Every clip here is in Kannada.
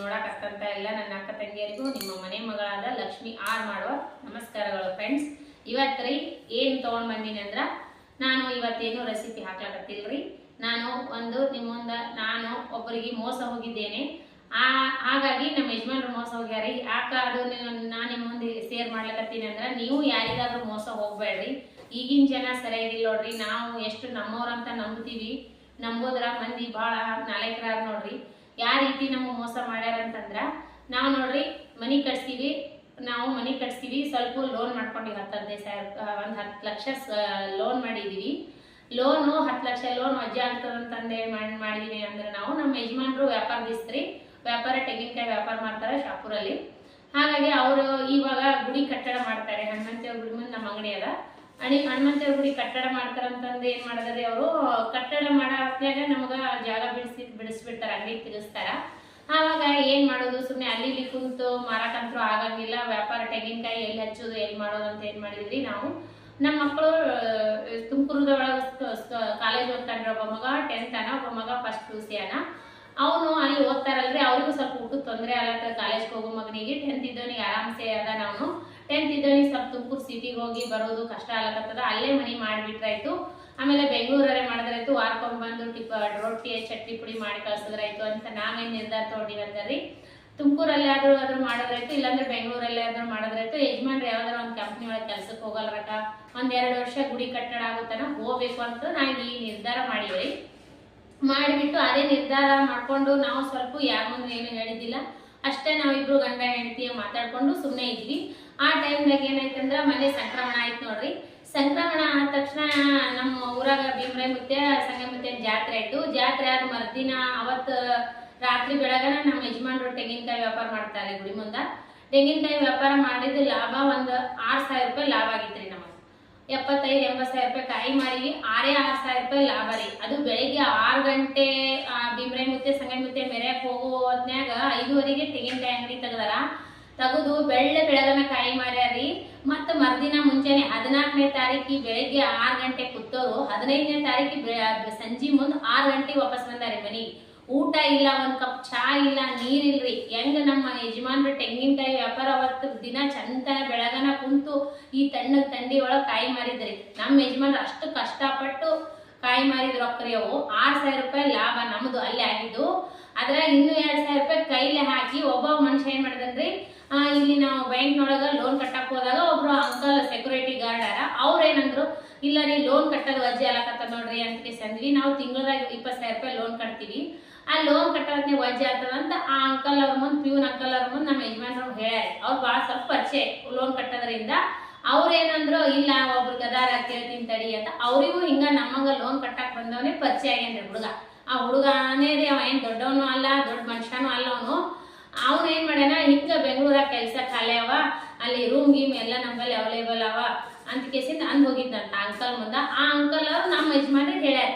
ನೋಡಕತ್ತಂತ ಎಲ್ಲ ನನ್ನ ಅಕ್ಕ ತಂಗಿಯರಿಗೂ ನಿಮ್ಮ ಮನೆ ಮಗಳಾದ ಲಕ್ಷ್ಮಿ ಆರ್ ಮಾಡುವ ನಮಸ್ಕಾರಗಳು ಫ್ರೆಂಡ್ಸ್. ಇವತ್ತ್ರಿ ಏನು ತೊಗೊಂಡು ಬಂದೀನಿ ಅಂದ್ರೆ ನಾನು ಇವತ್ತೇನು ರೆಸಿಪಿ ಹಾಕ್ಲಕತ್ತಿಲ್ರಿ. ನಾನು ನಿಮ್ಮ ಮುಂದೆ ನಾನು ಒಬ್ಬರಿಗೆ ಮೋಸ ಹೋಗಿದ್ದೇನೆ. ಹಾಗಾಗಿ ನಮ್ಮ ಯಜಮಾನ್ರು ಮೋಸ ಹೋಗ್ಯಾರಿ. ಅದು ನಾನು ನಿಮ್ಮ ಮುಂದೆ ಶೇರ್ ಮಾಡ್ಲಕತ್ತೀನಿ ಅಂದ್ರೆ ನೀವು ಯಾರಿಗಾದ್ರೂ ಮೋಸ ಹೋಗ್ಬೇಡ್ರಿ. ಈಗಿನ ಜನ ಸರಿಯಾಗಿಲ್ಲ ನೋಡ್ರಿ. ನಾವು ಎಷ್ಟು ನಮ್ಮವ್ರಂತ ನಂಬ್ತೀವಿ, ನಂಬೋದ್ರ ಮಂದಿ ಭಾಳ ನಾಲ್ಕರಾಗ ನೋಡ್ರಿ. ಯಾವ ರೀತಿ ನಮಗೆ ಮೋಸ ಮಾಡ್ಯಾರ ಅಂತಂದ್ರ ನಾವು ನೋಡ್ರಿ ಮನಿ ಕಟ್ಸ್ತೀವಿ ಸ್ವಲ್ಪ ಲೋನ್ ಮಾಡ್ಕೊಂಡಿವಿ. 10 ಲಕ್ಷ ಲೋನ್ ಮಾಡಿದೀವಿ. ಲೋನು 10 ಲಕ್ಷ ಲೋನ್ ವಜ್ಜೆ ಆಗ್ತದಂತಂದೇ ಮಾಡಿದೀವಿ ಅಂದ್ರೆ ನಾವು ನಮ್ಮ ಯಜಮಾನ್ರು ವ್ಯಾಪಾರ ತೆಂಗಿನಕಾಯಿ ವ್ಯಾಪಾರ ಮಾಡ್ತಾರೆ ಶಾಪುರಲ್ಲಿ. ಹಾಗಾಗಿ ಅವರು ಇವಾಗ ಗುಡಿ ಕಟ್ಟಡ ಮಾಡ್ತಾರೆ. ಹನುಮಂತೇವ್ರ ಗುಡಿ ಮುಂದೆ ನಮ್ಮ ಅಂಗಡಿ ಅದ. ಹನುಮಂತೇವ್ರ ಗುಡಿ ಕಟ್ಟಡ ಮಾಡ್ತಾರಂತಂದು ಏನ್ ಮಾಡಿದ್ರಿ ಅವರು ಕಟ್ಟಡ ಮಾಡೋ ಹೊತ್ನ್ಯಾಗ ನಮಗ ಜಾಗ ಬಿಡಿಸ್ಬಿಡ್ತಾರೆ, ಅಂಗಡಿ ತಿರ್ಗಿಸ್ತಾರ. ಆವಾಗ ಏನ್ ಮಾಡೋದು, ಸುಮ್ಮನೆ ಅಲ್ಲಿ ಇಲ್ಲಿ ಕುಂತು ಮಾರಾಟಂತರೂ ಆಗಂಗಿಲ್ಲ. ವ್ಯಾಪಾರ ತೆಂಗಿನಕಾಯಿ ಎಲ್ಲಿ ಹಚ್ಚೋದು ಎಲ್ಲಿ ಮಾಡೋದು ಅಂತ ಏನ್ ಮಾಡಿದ್ರಿ ನಾವು ನಮ್ಮ ಮಕ್ಕಳು ತುಮಕೂರದೊಳಗ ಕಾಲೇಜ್ ಓದ್ತಾನ್ರಿ. ಒಬ್ಬ ಮಗ 10th ಅನ, ಒಬ್ಬ ಮಗ ಫಸ್ಟ್ PUC ಅನ. ಅವನು ಅಲ್ಲಿ ಓದ್ತಾರಲ್ರಿ, ಅವ್ರಿಗೂ ಸ್ವಲ್ಪ ಊಟದ ತೊಂದರೆ ಆಗತ್ತ. ಕಾಲೇಜ್ಗೆ ಹೋಗೋ ಮಗನಿಗೆ 10th ಇದ್ದವನಿಗೆ ಆರಾಮ್ಸೆ ಅದ. ನಾವು 10th ಇದ್ದವನಿಗೆ ಸ್ವಲ್ಪ ತುಮಕೂರು ಸಿಟಿಗೆ ಹೋಗಿ ಬರೋದು ಕಷ್ಟ ಆಗತ್ತದ. ಅಲ್ಲೇ ಮನಿ ಮಾಡಿಬಿಟ್ರಾಯ್ತು. ಆಮೇಲೆ ಬೆಂಗಳೂರಲ್ಲೇ ಮಾಡಿದ್ರಾಯ್ತು. ವಾರಕ್ಕೊಮ್ಮೆ ಬಂದು ರೊಟ್ಟಿ ಚಟ್ನಿ ಪುಡಿ ಮಾಡಿ ಕಳ್ಸಿದ್ರಾಯ್ತು ಅಂತ ನಾವೇನು ನಿರ್ಧಾರ ತಗೊಂಡಿವಿ ಅಂದ್ರಿ. ತುಮಕೂರಲ್ಲಿ ಆದ್ರೂ ಮಾಡೋದ್ರಾಯ್ತು, ಇಲ್ಲಾಂದ್ರೆ ಬೆಂಗಳೂರಲ್ಲೇ ಆದ್ರೂ ಮಾಡೋದ್ರಾಯ್ತು. ಯಜಮಾನ್ರು ಯಾವ್ದಾರ ಒಂದು ಕಂಪ್ನಿ ಒಳಗೆ ಕೆಲ್ಸಕ್ಕೆ ಹೋಗಲ್ರಕ, 1-2 ವರ್ಷ ಗುಡಿ ಕಟ್ಟಡ ಆಗುತ್ತಾನ ಹೋಗ್ಬೇಕು ಅಂತ ನಾವು ಈ ನಿರ್ಧಾರ ಮಾಡಿವ್ರಿ. ಮಾಡಿಬಿಟ್ಟು ಅದೇ ನಿರ್ಧಾರ ಮಾಡ್ಕೊಂಡು ನಾವು ಸ್ವಲ್ಪ ಯಾರ ಮುಂದೆ ಏನು ಹೇಳಿದ್ದಿಲ್ಲ. ಅಷ್ಟೇ ನಾವಿಬ್ರು ಗಂಡ ಹೆಂಡತಿ ಮಾತಾಡ್ಕೊಂಡು ಸುಮ್ಮನೆ ಇದ್ವಿ. ಆ ಟೈಮ್ದಾಗ ಏನಾಯ್ತಂದ್ರ ಮನೆ ಸಂಕ್ರಮಣ ಆಯ್ತು ನೋಡ್ರಿ. ಸಂಕ್ರಮಣ ಆದ ತಕ್ಷಣ ನಮ್ಮ ಊರಾಗ ಭೀಮರಾಯ ಮುತ್ಯ ಸಂಗಮುತ್ಯ ಜಾತ್ರೆ ಆಯ್ತು. ಜಾತ್ರೆ ಆದ ಮರ್ದಿನ ಅವತ್ತು ರಾತ್ರಿ ಬೆಳಗನ ನಮ್ಮ ಯಜಮಾನ್ರು ತೆಂಗಿನಕಾಯಿ ವ್ಯಾಪಾರ ಮಾಡ್ತಾರೆ ಗುಡಿ ಮುಂದ. ತೆಂಗಿನಕಾಯಿ ವ್ಯಾಪಾರ ಮಾಡಿದ ಲಾಭ ಒಂದು 6,000 ರೂಪಾಯಿ ಲಾಭ ಆಗಿತ್ರಿ. ನಮಗೆ 75-80 ಸಾವಿರ ರೂಪಾಯಿ ಕಾಯಿ ಮಾರಿ 6,000 ರೂಪಾಯಿ ಲಾಭ ರೀ. ಅದು ಬೆಳಿಗ್ಗೆ 6 ಗಂಟೆ ಭೀಮರಾಯ ಮುತ್ಯ ಸಂಗಮುತ್ಯ ಮೆರೆಯಕ್ಕೆ ಹೋಗೋ ಹೊತ್ನ್ಯಾಗ 5:30ಗೆ ತೆಂಗಿನಕಾಯಿ ಅಂಗಡಿ ತೆಗೆದು ಬೆಳಗನ ಕಾಯಿ ಮಾರ್ಯಾರಿ. ಮತ್ತು ಮರ್ದಿನ ಮುಂಚೆನೆ 14ನೇ ತಾರೀಕಿ ಬೆಳಿಗ್ಗೆ 6 ಗಂಟೆ ಕೂತೋರು 15ನೇ ತಾರೀಕಿ ಸಂಜೆ ಮುಂದೆ 6 ಗಂಟೆಗೆ ವಾಪಸ್ ಬಂದಾರಿ ಮನೆಗೆ. ಊಟ ಇಲ್ಲ, ಒಂದ್ ಕಪ್ ಚಾ ಇಲ್ಲ, ನೀರಿಲ್ರಿ. ಹೆಂಗ ನಮ್ಮ ಯಜಮಾನ್ರು ತೆಂಗಿನಕಾಯಿ ವ್ಯಾಪಾರ ಅವತ್ತು ದಿನ ಚಂತನ ಬೆಳಗನ ಕುಂತು ಈ ತಂಡಿ ಒಳಗೆ ಕಾಯಿ ಮಾರಿದ್ರಿ. ನಮ್ಮ ಯಜಮಾನ್ರು ಅಷ್ಟು ಕಷ್ಟಪಟ್ಟು ಕಾಯಿ ಮಾರಿದ ರೊಕ್ಕರಿ ಅವು. 6,000 ರೂಪಾಯಿ ಲಾಭ ನಮ್ದು ಅಲ್ಲಿ ಆಗಿದ್ದು. ಅದ್ರ ಇನ್ನು 2,000 ರೂಪಾಯಿ ಕೈಲಿ ಹಾಕಿ ಒಬ್ಬ ಮನುಷ್ಯ ಏನ್ ಮಾಡಿದನ್ರಿ, ಇಲ್ಲಿ ನಾವು ಬ್ಯಾಂಕ್ನೊಳಗ ಲೋನ್ ಕಟ್ಟಕ್ ಹೋದಾಗ ಒಬ್ರು ಅಂಕಲ್ ಸೆಕ್ಯೂರಿಟಿ ಗಾರ್ಡ್ ಅರ. ಅವ್ರೇನಂದ್ರು, ಇಲ್ಲ ರೀ ಲೋನ್ ಕಟ್ಟೋದು ವಜ್ಜೆ ಆಗತ್ತ ನೋಡ್ರಿ ಅಂತ ಸಂದ್ವಿ. ನಾವು ತಿಂಗಳದಾಗ 20,000 ರೂಪಾಯಿ ಲೋನ್ ಕಟ್ತೀವಿ. ಆ ಲೋನ್ ಕಟ್ಟೋದಕ್ಕೆ ವಜ್ಜೆ ಆಗ್ತದಂತ ಆ ಅಂಕಲ್ ಅವ್ರ ಮುಂದೆ, ಪ್ಯೂನ್ ಅಂಕಲ್ ಅವ್ರ ಮುಂದೆ ನಮ್ಮ ಯಜಮಾನ್ರು ಹೇಳ್ಯಾರ. ಅವ್ರು ಭಾಳ ಸ್ವಲ್ಪ ಪರಿಚಯ ಲೋನ್ ಕಟ್ಟೋದ್ರಿಂದ. ಅವ್ರೇನಂದ್ರು, ಇಲ್ಲ ಒಬ್ರು ಗದಾರ ಕೇಳ್ತೀನಿ ತಡಿ ಅಂತ. ಅವ್ರಿಗೂ ಹಿಂಗ ನಮ್ಮಂಗ ಲೋನ್ ಕಟ್ಟಕ್ ಬಂದವನೇ ಪರಿಚಯ ಆಗ್ಯಾನ್ರಿ ಹುಡುಗ. ಆ ಹುಡುಗನೇ ರೀ, ಅವ ಏನ್ ದೊಡ್ಡವನು ಅಲ್ಲ, ದೊಡ್ಡ ಮನುಷ್ಯನೂ ಅಲ್ಲ. ಅವನು ಏನ್ ಮಾಡ್ಯಾನ, ಹಿಂಗ ಬೆಂಗಳೂರಾಗ ಕೆಲಸ ಖಾಲಿ ಅವ, ಅಲ್ಲಿ ರೂಮ್ ಗೀಮ್ ಎಲ್ಲ ನಮ್ಮಲ್ಲಿ ಅವೈಲೇಬಲ್ ಅವ ಅಂತ ಕೇಸಿಂದ ಅಂದ್ ಹೋಗಿದ್ದಂತ ಅಂಕಲ್ ಮುಂದ. ಆ ಅಂಕಲ್ ಅವ್ರು ನಮ್ಮ ಯಜಮಾನ್ರಿಗೆ ಹೇಳ್ಯಾರ,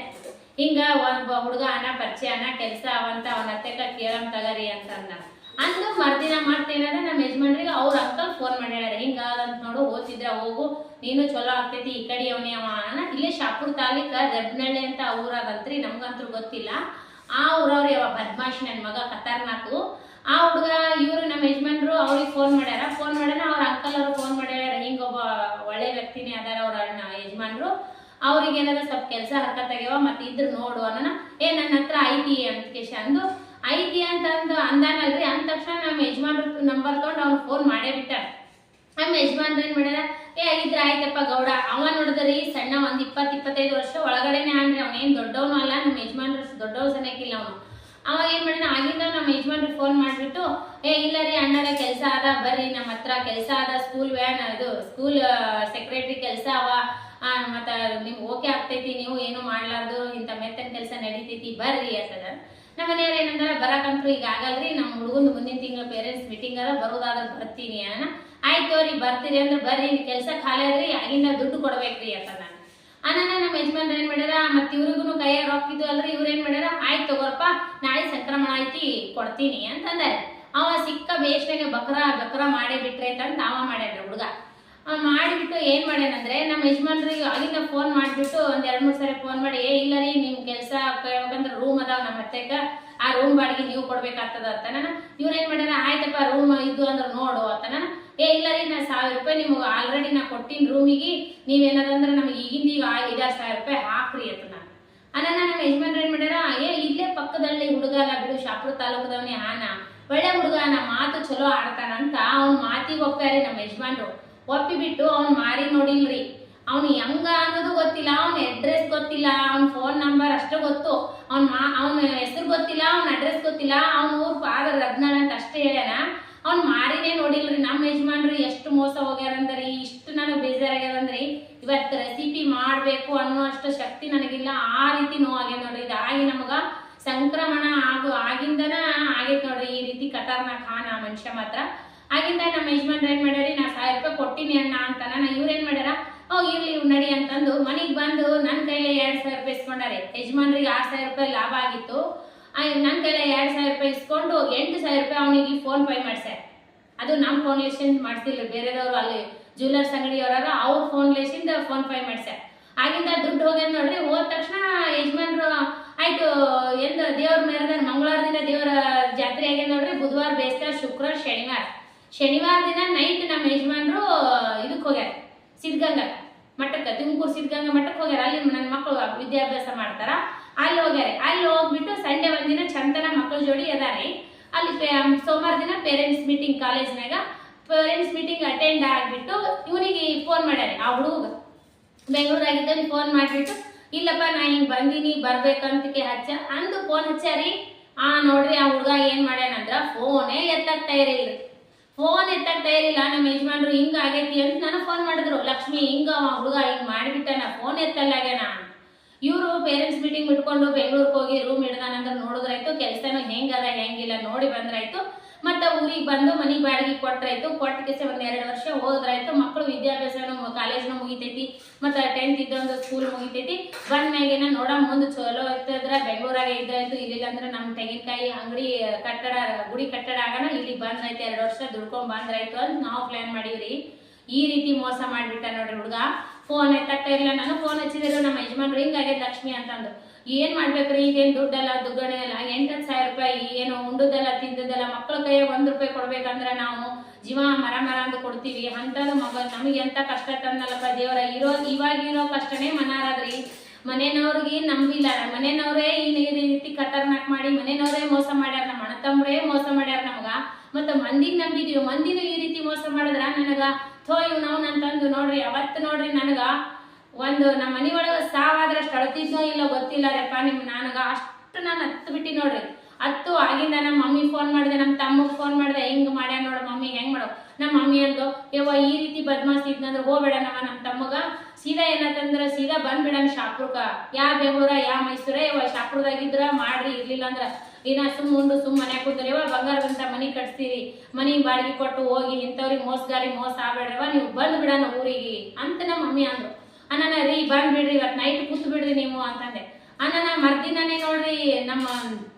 ಹಿಂಗ ಒಬ್ಬ ಹುಡುಗ ಪರಿಚಯ ಕೆಲಸ ಅವಂತ, ಅವನ ಹತ್ತಕ ಕೇಳಮ್ ತಗರಿ ಅಂತಂದ. ಅಂದು ಮರ್ದಿನ ಮಾಡ್ತೇನಂದ್ರೆ ನಮ್ಮ ಯಜಮಾನ್ರಿಗೆ ಅವ್ರ ಅಂಕಲ್ ಫೋನ್ ಮಾಡ್ಯಾರ, ಹಿಂಗಾದಂತ ನೋಡು, ಓದ್ತಿದ್ರ ಹೋಗು, ನೀನು ಚಲೋ ಆಗ್ತೈತಿ, ಈ ಕಡೆ ಅವನೇ ಅವ ಇಲ್ಲೇ ಶಾಪುರ್ ತಾಲೂಕ ರೆಬ್ನಳ್ಳಿ ಅಂತ ಊರಾಗಂತ್ರಿ, ನಮ್ಗಂತೂ ಗೊತ್ತಿಲ್ಲ. ಆ ಊರವ್ರು ಯಾವ ಬದ್ಮಾಶ್ ನನ್ ಮಗ ಖತರ್ನಾಕು. ಆ ಹುಡುಗ ಇವ್ರು ನಮ್ಮ ಯಜಮಾನ್ರು ಅವ್ರಿಗೆ ಫೋನ್ ಮಾಡ್ಯಾರ. ಅವ್ರ ಅಂಕಲ್ ಅವ್ರು ಫೋನ್ ಮಾಡ್ಯಾರ, ಹಿಂಗೊಬ್ಬ ಒಳ್ಳೆ ವ್ಯಕ್ತಿನೇ ಅದಾರ ಅವ್ರ ಯಜಮಾನ್ರು. ಅವ್ರಿಗೆ ಏನಾದ್ರು ಸ್ವಲ್ಪ ಕೆಲಸ ಹರ್ಕತ್ತಾಗ್ಯಾವ, ಮತ್ತೆ ಇದ್ರು ನೋಡು ಅನ್ನೋಣ. ನನ್ನ ಹತ್ರ ಐತಿ ಅಂತ ಕೇಶ ಅಂದು ಐತಿ ಅಂದಾನಲ್ರಿ. ಅಂದ ತಕ್ಷಣ ನಮ್ಮ ಯಜಮಾನ್ರು ನಂಬರ್ ತಗೊಂಡು ಅವ್ನು ಫೋನ್ ಮಾಡೇ ಬಿಟ್ಟಾರ. ನಮ್ಮ ಯಜಮಾನ್ರು ಏನ್ ಮಾಡ್ಯಾರ, ಇದ್ರ ಆಯ್ತಪ್ಪ ಗೌಡ, ಅವ ನೋಡಿದ್ರಿ ಸಣ್ಣ 20-25 ವರ್ಷ ಒಳಗಡೆನೆ ಅನ್ರಿ. ಅವನೇನ್ ದೊಡ್ಡವನು ಅಲ್ಲ, ನಮ್ಮ ಯಜಮಾನ್ರು ದೊಡ್ಡವ್ ಸನಕಿಲ್ಲ ಅವನು. ಅವ ಏನ್ ಮಾಡಿದ, ಆಗಿಂದ ನಮ್ಮ ಯಜಮಾನ್ರಿಗೆ ಫೋನ್ ಮಾಡ್ಬಿಟ್ಟು, ಇಲ್ಲ ರೀ ಅಣ್ಣರ ಕೆಲಸ ಅದ, ಬರ್ರಿ ನಮ್ಮ ಹತ್ರ ಕೆಲಸ ಅದ, ಸ್ಕೂಲ್ ವ್ಯಾನ್ ಇದು ಸ್ಕೂಲ್ ಸೆಕ್ರೆಟರಿ ಕೆಲಸ ಅವ, ಮತ್ತ ನಿಮ್ಗೆ ಓಕೆ ಆಗ್ತೈತಿ, ನೀವು ಏನು ಮಾಡ್ಲಾರ್ದು, ಇಂಥ ಮೆತ್ತನ ಕೆಲಸ ನಡೀತೈತಿ, ಬರ್ರಿ ಅಂತದ. ನಮ್ಮ ಮನೆಯವ್ರು ಏನಂದ್ರೆ, ಬರಕಂತ್ರು ಈಗ ಆಗಲ್ರಿ, ನಮ್ಮ ಹುಡುಗಂದು ಮುಂದಿನ ತಿಂಗಳ ಪೇರೆಂಟ್ಸ್ ಮೀಟಿಂಗ್ ಅದ, ಬರೋದಾದ್ರೆ ಬರ್ತೀನಿ ಆಯ್ತು ಅವ್ರಿ ಬರ್ತೀರಿ ಅಂದ್ರೆ ಬರ್ರಿ, ಕೆಲಸ ಖಾಲಿ ಆದ್ರಿ, ಆಗಿಂದ ದುಡ್ಡು ಕೊಡ್ಬೇಕ್ರಿ ಅಂತ ನಮ್ಮ ಯಜಮಾನ್ರು ಏನ್ ಮಾಡ್ಯಾರ, ಮತ್ತೆ ಇವ್ರಿಗೂ ಕೈಯಾಗ ರೊಕ್ಕಿದ್ದು ಅಲ್ರಿ. ಇವ್ರು ಏನ್ ಮಾಡ್ಯಾರ, ಆಯ್ತು ತಗೋರಪ್ಪ, ನಾಳೆ ಸಂಕ್ರಮಣ ಐತಿ ಕೊಡ್ತೀನಿ ಅಂತಂದಾರೆ. ಅವ ಸಿಕ್ಕ ಬೇಷ್ನಾಗ ಬಕ್ರ ಮಾಡೇ ಬಿಟ್ರೆ ಅಂತ ಅವ ಮಾಡ್ಯಾರ ಹುಡುಗ. ಮಾಡಿಬಿಟ್ಟು ಏನ್ ಮಾಡ್ಯಾನಂದ್ರೆ, ನಮ್ಮ ಯಜಮಾನ್ರಿಗೆ ಅಲ್ಲಿಂದ ಫೋನ್ ಮಾಡಿಬಿಟ್ಟು 1-2-3 ಸರಿ ಫೋನ್ ಮಾಡಿ, ಇಲ್ಲ ರೀ ನಿಮ್ ಕೆಲಸ ಕೇಳ್ಬೇಕಂದ್ರೆ ರೂಮ್ ಅದಾವ ನಮ್ಮ ಹತ್ತಕ, ಆ ರೂಮ್ ಬಾಡಿಗೆ ನೀವು ಕೊಡ್ಬೇಕಾಗ್ತದ ಅಂತ ನಾನು ಇವ್ರೇನ್ ಮಾಡ್ಯಾರ ಆಯ್ತಪ್ಪ ರೂಮ್ ಇದು ಅಂದ್ರೆ ನೋಡು ಅಂತ ನಾನು ಇಲ್ಲ ರೀ ನಾ 1000 ರೂಪಾಯಿ ನಿಮ್ಗೆ ಆಲ್ರೆಡಿ ನಾ ಕೊಟ್ಟಿನ ರೂಮಿಗೆ ನೀವೇನದಂದ್ರೆ ನಮ್ಗೆ ಈಗಿಂದ ಈಗ 5,000 ರೂಪಾಯಿ ಹಾಕ್ರಿ ಅಂತ ನಾನು ನಮ್ಮ ಯಜಮಾನ್ರು ಏನ್ ಮಾಡ್ಯಾರ ಇಲ್ಲೇ ಪಕ್ಕದಲ್ಲಿ ಹುಡುಗ ಅಲ್ಲ ಬಿಡು ಶಾಪುರ ತಾಲೂಕದವನೇ ಒಳ್ಳೆ ಹುಡುಗ ಮಾತು ಚಲೋ ಆಡ್ತಾನ ಅಂತ ಅವ್ನ ಮಾತಿಗೆ ಒಪ್ಪ್ಯಾರಿ ನಮ್ಮ ಯಜಮಾನ್ರು ಒಪ್ಪಿ ಬಿಟ್ಟು ಅವ್ನ್ ಮಾರಿ ನೋಡಿಲ್ರಿ ಅವ್ನು ಹೆಂಗ ಅನ್ನೋದು ಗೊತ್ತಿಲ್ಲ ಅವ್ನ ಅಡ್ರೆಸ್ ಗೊತ್ತಿಲ್ಲ ಅವ್ನ ಫೋನ್ ನಂಬರ್ ಅಷ್ಟೇ ಗೊತ್ತು ಅವ್ನ ಹೆಸರು ಗೊತ್ತಿಲ್ಲ ಅವ್ನ ಅಡ್ರೆಸ್ ಗೊತ್ತಿಲ್ಲ ಅವ್ನ ಊರ್ ಫಾದರ್ ರತ್ನಾಳ್ ಅಂತ ಅಷ್ಟೇ ಹೇಳ್ಯಾನ ಅವ್ನ್ ಮಾರಿನೇ ನೋಡಿಲ್ರಿ ನಮ್ಮ ಯಜಮಾನ್ರು ಎಷ್ಟು ಮೋಸ ಹೋಗ್ಯಾರಂದ್ರಿ ಇಷ್ಟು ನನಗೆ ಬೇಜಾರಾಗ್ಯದಂದ್ರಿ ಇವತ್ತು ರೆಸಿಪಿ ಮಾಡ್ಬೇಕು ಅನ್ನೋ ಅಷ್ಟು ಶಕ್ತಿ ನನಗಿಲ್ಲ ಆ ರೀತಿ ನೋವಾಗ್ಯದ ನೋಡ್ರಿ ಇದಾಗಿ ನಮಗ ಸಂಕ್ರಮಣ ಆಗಿಂದನ ಆಗೈತ್ ನೋಡ್ರಿ ಈ ರೀತಿ ಖತರ್ನಾಕ್ ಮನುಷ್ಯ ಮಾತ್ರ ಆಗಿಂದ ನಮ್ಮ ಯಜಮಾನ್ರು ಏನ್ ಮಾಡ್ಯಾರಿ ನಾ 1000 ರೂಪಾಯಿ ಕೊಟ್ಟಿನಿ ಅಣ್ಣ ಅಂತಾನ ಇವ್ರೇನ್ ಮಾಡ್ಯಾರ ಇರ್ಲಿ ನಡಿ ಅಂತಂದು ಮನಿಗ್ ಬಂದು ನನ್ನ ಕೈಲಿ 2000 ರೂಪಾಯಿ ಇಸ್ಕೊಂಡಾರೆ ಯಜಮಾನ್ರಿಗೆ 6000 ರೂಪಾಯಿ ಲಾಭ ಆಗಿತ್ತು ನನ್ನ ಕೈಲಿ 2000 ರೂಪಾಯಿ ಇಸ್ಕೊಂಡು 8000 ರೂಪಾಯಿ ಅವನಿಗೆ ಫೋನ್ ಪೇ ಮಾಡ್ಸ್ಯಾರ ಅದು ನಮ್ಮ ಫೋನ್ ಲೇಸಿಂದ ಮಾಡ್ತಿಲ್ಲ ಬೇರೆದವ್ರು ಅಲ್ಲಿ ಜ್ಯುವೆಲರ್ಸ್ ಅಂಗಡಿಯವರ ಅವ್ರ ಫೋನ್ ಲೇಸಿಂದ ಫೋನ್ ಪೇ ಮಾಡ್ಸ್ಯಾರ ಆಗಿಂದ ದುಡ್ಡು ಹೋಗ್ಯದ ನೋಡ್ರಿ ಹೋದ ತಕ್ಷಣ ಯಜಮಾನ್ರು ಆಯ್ತು ಎಂದ ದೇವ್ರ ಮೇರದ ಮಂಗಳವಾರ ದಿನ ದೇವರ ಜಾತ್ರೆ ಆಗ್ಯದ ನೋಡ್ರಿ ಬುಧವಾರ ಬೇಸ್ತಾರ ಶುಕ್ರವಾರ ಶನಿವಾರ ದಿನ ನೈಟ್ ನಮ್ಮ ಯಜಮಾನ್ರು ಇದಕ್ ಹೋಗ್ಯಾರ ಸಿದ್ಧಗಂಗಾ ಮಠಕ್ಕೆ ತುಮಕೂರು ಸಿದ್ಧಗಂಗಾ ಮಠಕ್ಕೆ ಹೋಗ್ಯಾರ ಅಲ್ಲಿ ನನ್ನ ಮಕ್ಕಳು ವಿದ್ಯಾಭ್ಯಾಸ ಮಾಡ್ತಾರ ಅಲ್ಲಿ ಹೋಗ್ಯಾರ ಅಲ್ಲಿ ಹೋಗ್ಬಿಟ್ಟು ಸಂಡೇ ಒಂದಿನ ಚಂದನ ಮಕ್ಕಳ ಜೋಡಿ ಅದಾರಿ ಅಲ್ಲಿ ಸೋಮವಾರ ದಿನ ಪೇರೆಂಟ್ಸ್ ಮೀಟಿಂಗ್ ಕಾಲೇಜ್ನಾಗ ಪೇರೆಂಟ್ಸ್ ಮೀಟಿಂಗ್ ಅಟೆಂಡ್ ಆಗ್ಬಿಟ್ಟು ಇವನಿಗೆ ಫೋನ್ ಮಾಡ್ಯಾರ ಆ ಹುಡುಗ ಬೆಂಗಳೂರಾಗಿದ್ದಲ್ಲಿ ಫೋನ್ ಮಾಡ್ಬಿಟ್ಟು ಇಲ್ಲಪ್ಪ ನಾ ಹಿಂಗ್ ಬಂದಿನಿ ಬರ್ಬೇಕಂತಕ್ಕೆ ಅಂದು ಫೋನ್ ಹಚ್ಚಾರಿ ನೋಡ್ರಿ ಆ ಹುಡುಗ ಏನ್ ಮಾಡ್ಯಾನಂದ್ರ ಫೋನೇ ಎತ್ತಾಗ್ತಾ ಇರಲಿಲ್ಲ ಫೋನ್ ಎತ್ತಾಗ್ತಾ ಇರಲಿಲ್ಲ ನಮ್ಮ ಯಜಮಾನ್ರು ಹಿಂಗ ಆಗೈತಿ ಅಂತ ನನಗೆ ಫೋನ್ ಮಾಡಿದ್ರು ಲಕ್ಷ್ಮಿ ಹಿಂಗ ಹುಡುಗ ಹಿಂಗ್ ಮಾಡಿಬಿಟ್ಟಾನ ಫೋನ್ ಎತ್ತಲ್ಲಾಗ್ಯಾನ ಇವರು ಪೇರೆಂಟ್ಸ್ ಮೀಟಿಂಗ್ ಬಿಟ್ಕೊಂಡು ಬೆಂಗಳೂರಿಗೆ ಹೋಗಿ ರೂಮ್ ಹಿಡ್ದಾನಂದ್ರೆ ನೋಡಿದ್ರಾಯ್ತು ಕೆಲಸನೂ ಹೆಂಗದ ಹೆಂಗಿಲ್ಲ ನೋಡಿ ಬಂದ್ರಾಯ್ತು ಮತ್ತೆ ಊರಿಗೆ ಬಂದು ಮನಿ ಬಾಡಿಗೆ ಕೊಟ್ರಾಯ್ತು ಕೊಟ್ಟಕ್ಕೆ 1-2 ವರ್ಷ ಹೋದ್ರಾಯ್ತು ಮಕ್ಕಳು ವಿದ್ಯಾಭ್ಯಾಸನು ಕಾಲೇಜ್ನು ಮುಗಿತೈತಿ ಮತ್ತೆ 10th ಇದ್ದೊಂದು ಸ್ಕೂಲ್ ಮುಗಿತೈತಿ ಬಂದ ಮ್ಯಾಗೇನ ನೋಡ ಮುಂದೆ ಚಲೋ ಇರ್ತದ್ರ ಬೆಂಗಳೂರಾಗ ಇದ್ರಾಯ್ತು ಇಲ್ಲಿಲ್ಲ ಅಂದ್ರೆ ನಮ್ಮ ತೆಂಗಿನಕಾಯಿ ಅಂಗಡಿ ಕಟ್ಟಡ ಗುಡಿ ಕಟ್ಟಡ ಆಗೋಣ ಇಲ್ಲಿಗೆ ಬಂದ್ರಾಯ್ತು 2 ವರ್ಷ ದುಡ್ಕೊಂಡ್ ಬಂದ್ರಾಯ್ತು ಅಂತ ನಾವು ಪ್ಲಾನ್ ಮಾಡೀವ್ರಿ ಈ ರೀತಿ ಮೋಸ ಮಾಡ್ಬಿಟ್ಟ ನೋಡ್ರಿ ಹುಡುಗ ಫೋನ್ ಎತ್ತಾಗ್ತಾ ಇಲ್ಲ ನಾನು ಫೋನ್ ಹಚ್ಚಿದ್ರು ನಮ್ಮ ಯಜಮಾನ್ರು ಹಿಂಗಾಗೈತೆ ಲಕ್ಷ್ಮಿ ಅಂತಂದು ಏನ್ ಮಾಡ್ಬೇಕ್ರಿ ಈಗೇನ್ ದುಡ್ಡಲ್ಲ ದುಗ್ಗಣೆ ಎಲ್ಲ 8,000 ರೂಪಾಯಿ ಏನು ಉಂಡುದಲ್ಲ ತಿಂದದಲ್ಲ ಮಕ್ಕಳ ಕೈಯಾಗ 1 ರೂಪಾಯಿ ಕೊಡ್ಬೇಕಂದ್ರ ನಾವು ಜೀವ ಮರ ಅಂತ ಕೊಡ್ತೀವಿ ಅಂತಂದು ನಮಗೆ ಎಂತ ಕಷ್ಟ ತಂದಲ್ಲಪ್ಪ ದೇವರ ಇವಾಗಿರೋ ಕಷ್ಟನೇ ಮನಾರಾದ್ರಿ ಮನೆಯವ್ರಿಗೆ ನಂಬಿಲ್ಲ ಮನೆಯವ್ರೇ ಈ ರೀತಿ ಖತರ್ನಾಕ್ ಮಾಡಿ ಮನೆಯವ್ರೇ ಮೋಸ ಮಾಡ್ಯಾರ ನಮ್ಮ ಅಣ್ಣತಮ್ಮರೇ ಮೋಸ ಮಾಡ್ಯಾರ ನಮಗ ಮತ್ತ ಮಂದಿಗ್ ನಂಬಿದೀವಿ ಮಂದಿನೂ ಈ ರೀತಿ ಮೋಸ ಮಾಡಿದ್ರ ನನಗ ನಾವು ಅಂತಂದು ನೋಡ್ರಿ ಅವತ್ತು ನೋಡ್ರಿ ನನಗ ಒಂದು ನಮ್ಮ ಮನಿ ಒಳಗ ಸಾವಾದ್ರಷ್ಟು ಅಳತಿದ್ನೋ ಇಲ್ಲ ಗೊತ್ತಿಲ್ಲ ರೀಪ್ಪ ನನಗ ಅಷ್ಟು ನಾನು ಹತ್ತು ಬಿಟ್ಟಿ ನೋಡ್ರಿ ಹತ್ತು ಆಗಿಂದ ನಮ್ಮ ಮಮ್ಮಿ ಫೋನ್ ಮಾಡಿದೆ ನಮ್ಮ ತಮ್ಮಗ್ ಫೋನ್ ಮಾಡಿದೆ ಹಿಂಗ್ ಮಾಡ್ಯ ನೋಡ ಮಮ್ಮಿ ಹೆಂಗ್ ಮಾಡೋ ನಮ್ಮ ಮಮ್ಮಿ ಅಂದು ಯವ್ವ ಈ ರೀತಿ ಬದ್ಮಾಸಿ ಇದ್ನಂದ್ರೆ ಹೋಗ್ಬೇಡ ನಮ್ಮ ತಮ್ಮಗ ಸೀದಾ ಏನಂತಂದ್ರ ಸೀದಾ ಬಂದ್ಬಿಡಣ ಶಾಪುರ್ಕ ಯಾ ಬೆಂಗಳೂರ ಯಾ ಮೈಸೂರ ಯವ್ವ ಶಾಪುರದಾಗಿದ್ರ ಮಾಡ್ರಿ ಇರ್ಲಿಲ್ಲ ಅಂದ್ರ ಇನ್ನ ಉಂಡು ಮನ್ಯಾಗ ಕೂತಾರೆ ಯವ್ವ ಬಂಗಾರದಂತ ಮನಿ ಕಟ್ಸ್ತೀರಿ ಮನಿ ಬಾಡಿಗೆ ಕೊಟ್ಟು ಹೋಗಿ ಇಂಥವ್ರಿಗೆ ಮೋಸ ಆಗ್ಬೇಡ್ರವ ನೀವು ಬಂದ್ ಬಿಡಣ ಊರಿಗೆ ಅಂತ ನಮ್ಮ ಮಮ್ಮಿ ಅಂದ್ರು ಅಣ್ಣ ರೀ ಬಂದ್ ಬಿಡ್ರಿ ಇವತ್ತು ನೈಟ್ ಕೂತ್ ಬಿಡ್ರಿ ನೀವು ಅಂತಂದೆ ಅಣ್ಣ ಮರ್ದಿನೇ ನೋಡ್ರಿ ನಮ್ಮ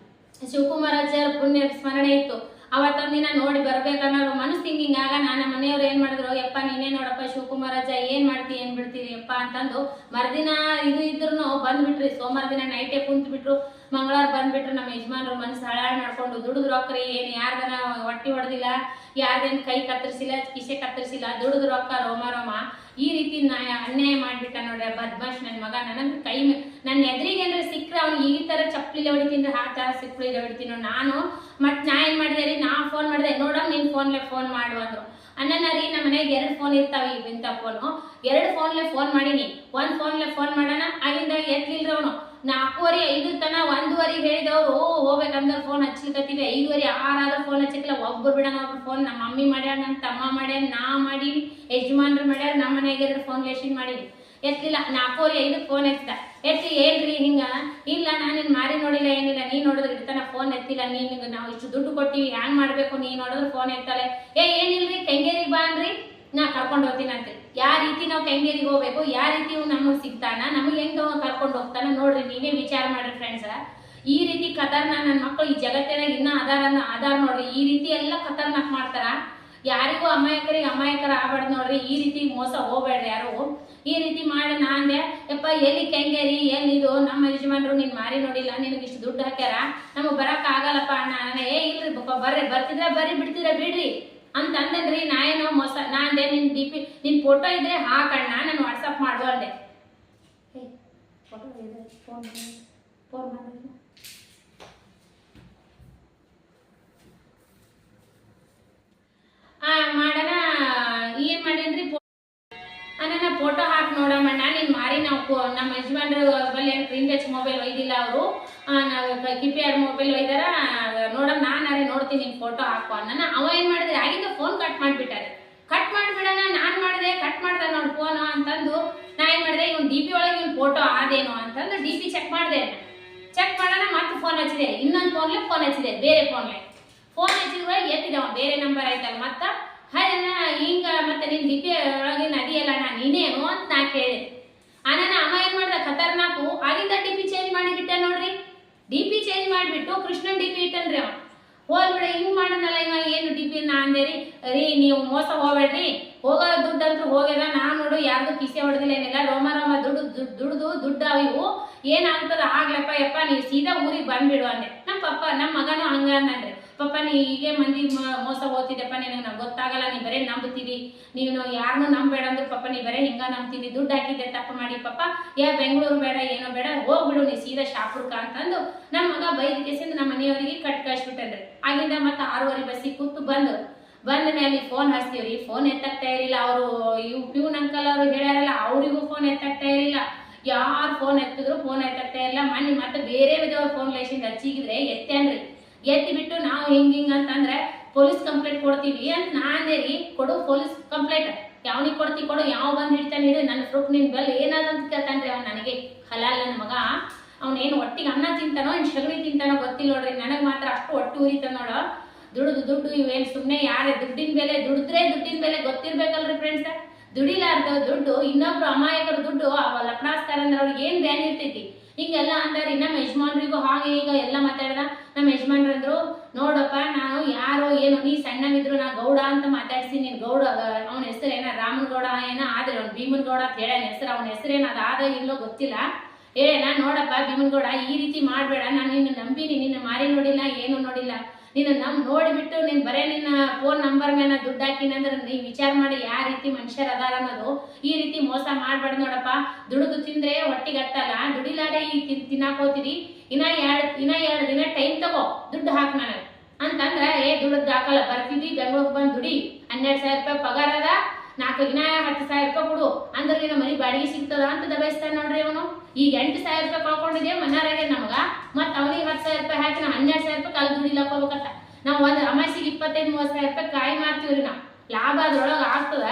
ಶಿವಕುಮಾರಾಚಾರ್ಯ ಪುಣ್ಯ ಸ್ಮರಣೆ ಇತ್ತು ಅವತ್ತೊಂದಿನ ನೋಡಿ ಬರ್ಬೇಕನ್ನೋರು ಮನಸ್ಸು ಹಿಂಗಿಂಗ್ ಆಗ ನನ್ನ ಮನೆಯವ್ರು ಏನ್ ಮಾಡಿದ್ರು ಯಪ್ಪ ನೀನೇ ನೋಡಪ್ಪ ಶಿವಕುಮಾರಾಚಾರ್ಯ ಏನ್ ಮಾಡ್ತಿ ಏನ್ ಬಿಡ್ತೀರಿ ಯಪ್ಪ ಅಂತಂದು ಮರ್ದಿನ ಇದು ಇದ್ರು ಬಂದ್ಬಿಟ್ರಿ ಸೋಮವಾರ ದಿನ ನೈಟೇ ಕುಂತ್ ಬಿಟ್ರು ಮಂಗಳವಾರ ಬಂದ್ಬಿಟ್ರು ನಮ್ಮ ಯಜಮಾನ್ರು ಮನಸ್ಸು ಹಾಳಾಳ್ ಮಾಡ್ಕೊಂಡು ದುಡಿದ್ರು ರೊಕ್ಕರಿ ಏನ್ ಯಾರ್ದನ ಹೊಟ್ಟಿ ಹೊಡೆದಿಲ್ಲ ಯಾರ್ದೇನ್ ಕೈ ಕತ್ತರಿಸಿಲ್ಲ ಕಿಸೆ ಕತ್ತರಿಸಿಲ್ಲ ದುಡಿದು ರೊಕ್ಕ ರೋಮ ಈ ರೀತಿ ಅನ್ಯಾಯ ಮಾಡ್ಬಿಟ್ಟ ನೋಡ್ರಿ ಬದ್ಮಾಶ್ ನನ್ ಮಗ ನನ್ನ ಎದುರಿಗೆ ಏನಾರ ಸಿಕ್ಕ್ರೆ ಅವ್ನು ಈ ತರ ಚಪ್ಪಲಿಲೆ ಹೊಡಿತೀನಿ ಆ ತರ ಸಿಕ್ಕಳಿಲೆ ಹೊಡಿತೀನಿ ನಾನು ಮತ್ ನಾ ಏನ್ ಮಾಡಿದೆ ರೀ ನಾ ಫೋನ್ ಮಾಡಿದೆ ನೋಡ ನಿನ್ ಫೋನ್ ಮಾಡು ಅಂದ್ರು ಅಣ್ಣನ ರೀ ನಮ್ಮ ಮನೆಗೆ 2 ಫೋನ್ ಇರ್ತಾವ ಈಗ ಇಂಥ ಫೋನು 2 ಫೋನ್ಲೆ ಫೋನ್ ಮಾಡೀನಿ 1 ಫೋನ್ಲೆ ಫೋನ್ ಮಾಡೋಣ ಆಗಿಂದ ಎತ್ಲಿಲ್ರಿ ಅವನು 4:45 ತನ 1:15 ಹೇಳಿದವ್ರು ಹೋಗ್ಬೇಕಂದ್ರೆ ಫೋನ್ ಹಚ್ಲಿಕತ್ತೀವಿ 5:30 6 ಫೋನ್ ಹಚ್ಚಕ್ಕಿಲ್ಲ ಒಬ್ರು ಬಿಡೋಣ ಒಬ್ರು ಫೋನ್ ನಮ್ಮ ಮಮ್ಮಿ ಮಾಡ್ಯಾರ ನನ್ನ ತಮ್ಮ ಮಾಡ್ಯಾರ ನಾ ಮಾಡಿ ಯಜಮಾನ್ರು ಮಾಡ್ಯಾರ ನಮ್ಮ ಮನೆಗೆ 2 ಫೋನ್ ಲೇಷನ್ ಮಾಡೀನಿ ಎತ್ಲಿಲ್ಲ 4:45 ಫೋನ್ ಎತ್ತಿ ಹೇಳ್ರಿ ಹಿಂಗ ಇಲ್ಲ ನಾನೇನ್ ಮಾರಿ ನೋಡಿಲ್ಲ ಏನಿಲ್ಲ ನೀ ನೋಡಿದ್ರೆ ಇಡ್ತಾನ ಫೋನ್ ಎತ್ತಿಲ್ಲ ನೀನ್ ನಾವು ಇಷ್ಟು ದುಡ್ಡು ಕೊಟ್ಟಿವಿ ಹ್ಯಾಂಗ್ ಮಾಡ್ಬೇಕು ನೀ ನೋಡಿದ್ರೆ ಫೋನ್ ಎತ್ತಾಳೆ ಏನಿಲ್ರಿ ಕೆಂಗೇರಿಗೆ ಬಾ ಅನ್ರಿ ನಾ ಕರ್ಕೊಂಡು ಹೋಗ್ತೀನಿ ಅಂತ ಯಾವ ರೀತಿ ನಾವು ಕೆಂಗೇರಿಗೆ ಹೋಗ್ಬೇಕು ಯಾವ ರೀತಿ ನಮಗ್ ಸಿಗ್ತಾನ ನಮಗ್ ಹೆಂಗ ಕರ್ಕೊಂಡು ಹೋಗ್ತಾನ ನೋಡ್ರಿ ನೀವೇ ವಿಚಾರ ಮಾಡ್ರಿ ಫ್ರೆಂಡ್ಸ್ ಈ ರೀತಿ ಖತರ್ನಾಕ್ ನನ್ನ ಮಕ್ಕಳು ಈ ಜಗತ್ತಿನಾಗ ಇನ್ನ ಆಧಾರ ನೋಡ್ರಿ ಈ ರೀತಿ ಎಲ್ಲ ಖತರ್ನಾಕ್ ಮಾಡ್ತಾರ ಯಾರಿಗೂ ಅಮಾಯಕರಿಗೆ ಅಮಾಯಕರ ಆಗ್ಬಾರ್ದು ನೋಡ್ರಿ. ಈ ರೀತಿ ಮೋಸ ಹೋಗ್ಬೇಡ್ರಿ ಯಾರು. ಈ ರೀತಿ ಮಾಡಿ ನಾಂದೆ ಯಪ್ಪ ಎಲ್ಲಿ ಕೆಂಗೇರಿ ಎಲ್ಲಿ ಇದು ನಮ್ಮ ಯಜಮಾನ್ರು ನಿನ್ ಮಾರಿ ನೋಡಿಲ್ಲ, ನಿನಗೆ ಇಷ್ಟು ದುಡ್ಡು ಹಾಕ್ಯಾರ, ನಮಗ್ ಬರಕ್ ಆಗಲ್ಲಪ್ಪ ಅಣ್ಣ. ಏ ಇಲ್ರಿ ಬರ್ರಿ, ಬರ್ತಿದ್ರ ಬರ್ರಿ, ಬಿಡ್ತಿದ್ರ ಬಿಡ್ರಿ ಅಂತ ಅಂದನ್ರಿ. ನಾ ಏನೋ ಮೋಸ ನಾಂದೆ ನಿನ್ DP ನಿನ್ ಫೋಟೋ ಇದ್ರೆ ಹಾಕಣ್ಣ, ನಾನು ವಾಟ್ಸಪ್ ಮಾಡು ಅಂದೆ. ಮಾಡೋಣ ಏನ್ ಮಾಡೇನ್ರಿ, ನನ್ನ ಫೋಟೋ ಹಾಕಿ ನೋಡಮ್ಮಣ್ಣ ನಿನ್ ಮಾರಿ. ನಾವು ನಮ್ಮ ಯಜಮಾನ್ರ ಬಲ್ಲಿ ಸ್ಕ್ರೀನ್ ಟಚ್ ಮೊಬೈಲ್ ಒಯ್ದಿಲ್ಲ ಅವರು, ಕೀಪ್ಯಾಡ್ ಮೊಬೈಲ್ ಒಯ್ದಾರ, ನೋಡಮ್ ನಾನಾರೆ ನೋಡ್ತೀನಿ ನಿನ್ ಫೋಟೋ ಹಾಕು ಅನ್ನ. ಅವ ಏನ್ ಮಾಡಿದ್ರೆ ಆಗಿದ್ದ ಫೋನ್ ಕಟ್ ಮಾಡ್ಬಿಟ್ಟಾರೆ. ಕಟ್ ಮಾಡ್ಬಿಡೋಣ ನಾನ್ ಮಾಡಿದೆ, ಕಟ್ ಮಾಡ್ದ ನೋಡ್ ಫೋನ್ ಅಂತಂದು ನಾ ಏನ್ ಮಾಡಿದೆ, ಇವ್ನ DP ಒಳಗೆ ಇವ್ನ ಫೋಟೋ ಆದೇನು ಅಂತಂದು DP ಚೆಕ್ ಮಾಡಿದೆ. ಚೆಕ್ ಮಾಡೋಣ ಮತ್ತೆ ಫೋನ್ ಹಚ್ಚಿದೆ, ಇನ್ನೊಂದು ಫೋನ್ ಹಚ್ಚಿದೆ, ಬೇರೆ ಫೋನ್ ಹಚ್ಚಿದ್ರೆ ಎತ್ತಿದವ ಬೇರೆ ನಂಬರ್ ಆಯ್ತಲ್ಲ. ಮತ್ತ ಹಿಂಗ ಮತ್ತೆ ನಿನ್ DP ಒಳಗಿನ ಅದಿಯಲ್ಲ ನಾ ನೀನೇನು ಅಂತ ನಾ ಕೇಳಿದೆ. ಅನ್ನ ಅಮ್ಮ ಏನ್ ಮಾಡ್ದ ಖತರ್ನಾಕು ಆಗಿದ್ದ DP ಚೇಂಜ್ ಮಾಡಿಬಿಟ್ಟ ನೋಡ್ರಿ. DP ಚೇಂಜ್ ಮಾಡಿಬಿಟ್ಟು ಕೃಷ್ಣನ್ DP ಇಟ್ಟನ್ರಿ ಅವ. ಹೋಗ್ಬಿಡ ಹಿಂಗ್ ಮಾಡನಲ್ಲ ಇವ ಏನು DP ನಾ ಅಂದೇರಿ. ನೀವು ಮೋಸ ಹೋಗ್ಬೇಡ್ರಿ, ಹೋಗೋ ದುಡ್ಡಂತೂ ಹೋಗ್ಯದ. ನಾ ನೋಡು ಯಾರ್ದು ಕಿಸೆ ಹೊಡೆದಿಲ್ಲ ಏನಿಲ್ಲ, ರೋಮ ದುಡ್ಡು ಇವು ಏನಾಗ್ತದ ಆಗ್ಲಪ್ಪ ಯಪ್ಪ ನೀವು ಸೀದಾ ಊರಿಗೆ ಬಂದ್ಬಿಡು ಅಂದೆ. ನಮ್ಮ ಮಗನೂ ಹಂಗ ಅಂದ್ರಿ. ಪಪ್ಪ ನೀ ಹೀಗೆ ಮಂದಿ ಮೋಸ ಹೋಗ್ತಿದ್ದಪ್ಪ, ನಿನಗೆ ನಂಗೆ ಗೊತ್ತಾಗಲ್ಲ, ನೀ ಬರೇ ನಂಬ್ತಿದಿ, ನೀನು ಯಾರನ್ನೂ ನಂಬೇಡ ಅಂದ್ರೆ ಪಪ್ಪ ನೀ ಬರೇ ಹಿಂಗ ನಂಬ್ತಿದ್ದಿ, ದುಡ್ಡು ಹಾಕಿದ್ದೆ ತಪ್ಪು ಮಾಡಿ ಪಪ್ಪ, ಬೆಂಗಳೂರು ಬೇಡ ಏನೋ ಬೇಡ ಹೋಗ್ಬಿಡು ನೀ ಸೀದಾ ಶಾಪುರ್ಕ ಅಂತಂದು ನಮ್ಮ ಮಗ ಬೈದ ಕೇಸಿಂದ ನಮ್ಮ ಮನೆಯವರಿಗೆ ಕಳ್ಸಿಬಿಟ್ಟನ್ರಿ. ಆಗಿಂದ ಮತ್ತೆ 6:30 ಬಸ್ಸಿಗೆ ಕೂತು ಬಂದ ಮೇಲೆ ಫೋನ್ ಹಚ್ತೀವ್ರಿ, ಫೋನ್ ಎತ್ತಕ್ತಾ ಇರಲಿಲ್ಲ. ಅವರು ಪ್ಯೂನ್ ಅಂಕಲ್ ಅವರು ಹೇಳ್ಯಾರಲ್ಲ ಅವರಿಗೂ ಫೋನ್ ಎತ್ತಕ್ತಾ ಇರಲಿಲ್ಲ. ಯಾರು ಫೋನ್ ಎತ್ತಿದ್ರು ಫೋನ್ ಎತ್ತಕ್ತಾ ಇಲ್ಲ. ಮನೆ ಮತ್ತೆ ಬೇರೆ ವಿಧವ್ರ ಫೋನ್ ಲೈಸಿಂದ ಹಚ್ಚಿಗಿದ್ರೆ ಎತ್ತೇನ್ರಿ. ಎತ್ತಿ ಬಿಟ್ಟು ನಾವು ಹಿಂಗ ಅಂತಂದ್ರೆ ಪೊಲೀಸ್ ಕಂಪ್ಲೇಂಟ್ ಕೊಡ್ತೀವಿ ಅಂತ ನಾನೇ ರೀ. ಕೊಡು ಪೊಲೀಸ್ ಕಂಪ್ಲೇಂಟ್, ಯಾವನಿಗೆ ಕೊಡ್ತಿ ಕೊಡು, ಯಾವ ಬಂದ್ ಹಿಡ್ತಾನೆ ಹಿಡಿದು ನನ್ನ ಪ್ರೂಫ್ ನಿನ್ ಬೆಲ್ ಏನಾದಂತ ಕೇಳ್ತಾನ್ರಿ ಅವ್ನು. ನನಗೆ ಹಲಾಲ್ ನನ್ನ ಮಗ, ಅವ್ನೇನು ಒಟ್ಟಿಗೆ ಅನ್ನ ತಿಂತಾನೋ ಇನ್ ಸಗಣಿ ತಿಂತಾನೋ ಗೊತ್ತಿಲ್ಲ ನೋಡ್ರಿ. ನನಗೆ ಮಾತ್ರ ಅಷ್ಟು ಒಟ್ಟು ಉರಿತಾನ ನೋಡ. ದುಡ್ಡು ಇವೇನು ಸುಮ್ಮನೆ ಯಾರೇ ದುಡ್ಡಿನ ಬೆಲೆ, ದುಡಿದ್ರೆ ದುಡ್ಡಿನ ಬೆಲೆ ಗೊತ್ತಿರ್ಬೇಕಲ್ರಿ ಫ್ರೆಂಡ್ಸ್. ದುಡಿಲಾರ್ದ ದುಡ್ಡು ಇನ್ನೊಬ್ರು ಅಮಾಯಕರ ದುಡ್ಡು ಲಪಡಾಸ್ತಾರ ಅಂದ್ರೆ ಅವ್ರಿಗೆ ಏನ್ ಬ್ಯಾನ್ ಇರ್ತೈತಿ. ಹಿಂಗೆಲ್ಲ ಅಂದಾರಿ. ನಮ್ಮ ಯಜಮಾನ್ರಿಗೂ ಹಾಗೆ ಈಗ ಎಲ್ಲ ಮಾತಾಡಿದ. ನಮ್ಮ ಯಜಮಾನ್ರಂದ್ರು ನೋಡಪ್ಪ ನಾನು ಯಾರೋ ಏನು ನೀ ಸಣ್ಣವಿದ್ರು ನಾ ಗೌಡ ಅಂತ ಮಾತಾಡ್ಸಿ, ನೀನ್ ಗೌಡ ಅವನ ಹೆಸರು ಏನ ರಾಮನ್ ಗೌಡ ಏನೋ ಆದ್ರೆ ಅವ್ನು ಭೀಮನ್ ಗೌಡ ಅಂತ ಹೇಳ ಹೆಸರು. ಅವನ ಹೆಸರೇನು ಅದಾದ ಇಲ್ಲೋ ಗೊತ್ತಿಲ್ಲ. ಹೇಳೇನ ನೋಡಪ್ಪ ಭೀಮನ್ ಗೌಡ ಈ ರೀತಿ ಮಾಡ್ಬೇಡ, ನಾನು ನಿನ್ನ ನಂಬಿನಿ, ನಿನ್ನ ಮಾರಿ ನೋಡಿಲ್ಲ ಏನು ನೋಡಿಲ್ಲ, ನಿನ್ನ ನೋಡಿಬಿಟ್ಟು ನೀನ್ ಬರೇ ನಿನ್ನ ಫೋನ್ ನಂಬರ್ ಮೇಲೆ ದುಡ್ಡು ಹಾಕಿನಂದ್ರೆ ನೀ ವಿಚಾರ ಮಾಡಿ ಯಾವ ರೀತಿ ಮನುಷ್ಯರು ಅದಾರ ಅನ್ನೋದು. ಈ ರೀತಿ ಮೋಸ ಮಾಡ್ಬೇಡ ನೋಡಪ್ಪ. ದುಡಿದು ತಿಂದ್ರೆ ಹೊಟ್ಟಿಗೆ ಹತ್ತಲ್ಲ, ದುಡಿಲಾರೆ ಈ ತಿನ್ನಾಕೋತೀರಿ. ಇನ್ನ ಎರಡು ದಿನ ಟೈಮ್ ತಗೋ, ದುಡ್ಡು ಹಾಕ್ ನನಗೆ ಅಂತಂದ್ರ ದುಡ್ಡು ಹಾಕಲ್ಲ, ಬರ್ತಿದ್ದಿ ಬೆಂಗಳೂರಿಗೆ ಬಂದು ದುಡಿ, 12,000 ರೂಪಾಯಿ ಪಗಾರ ಅದ, 10,000 ರೂಪಾಯಿ ಕೊಡು ಅಂದ್ರೆ ನಿನ್ನ ಮನೆ ಬಾಡಿಗೆ ಸಿಗ್ತದ ಅಂತ ದಬಾಯಿಸ್ತಾನೆ ನೋಡ್ರಿ ಅವನು. ಈಗ 8,000 ರೂಪಾಯಿ ಕಳ್ಕೊಂಡಿದ್ದೆ ಮನ್ನಾರಾಗೆ ನಮಗ, ಮತ್ ಅವನಿಗೆ 10,000 ರೂಪಾಯಿ ಹಾಕಿ ನಾವು 12,000 ರೂಪಾಯಿ ಕಲ್ ದುಡಿಲಕ್ ಹೋಗ್ಬೇಕತ್ತ. ನಾವು ಒಂದು ಅಮಾಸಿಗೆ 25,000-30,000 ರೂಪಾಯಿ ಕಾಯಿ ಮಾಡ್ತೀವ್ರಿ. ನಾವು ಲಾಭ ಅದ್ರೊಳಗೆ ಆಗ್ತದ.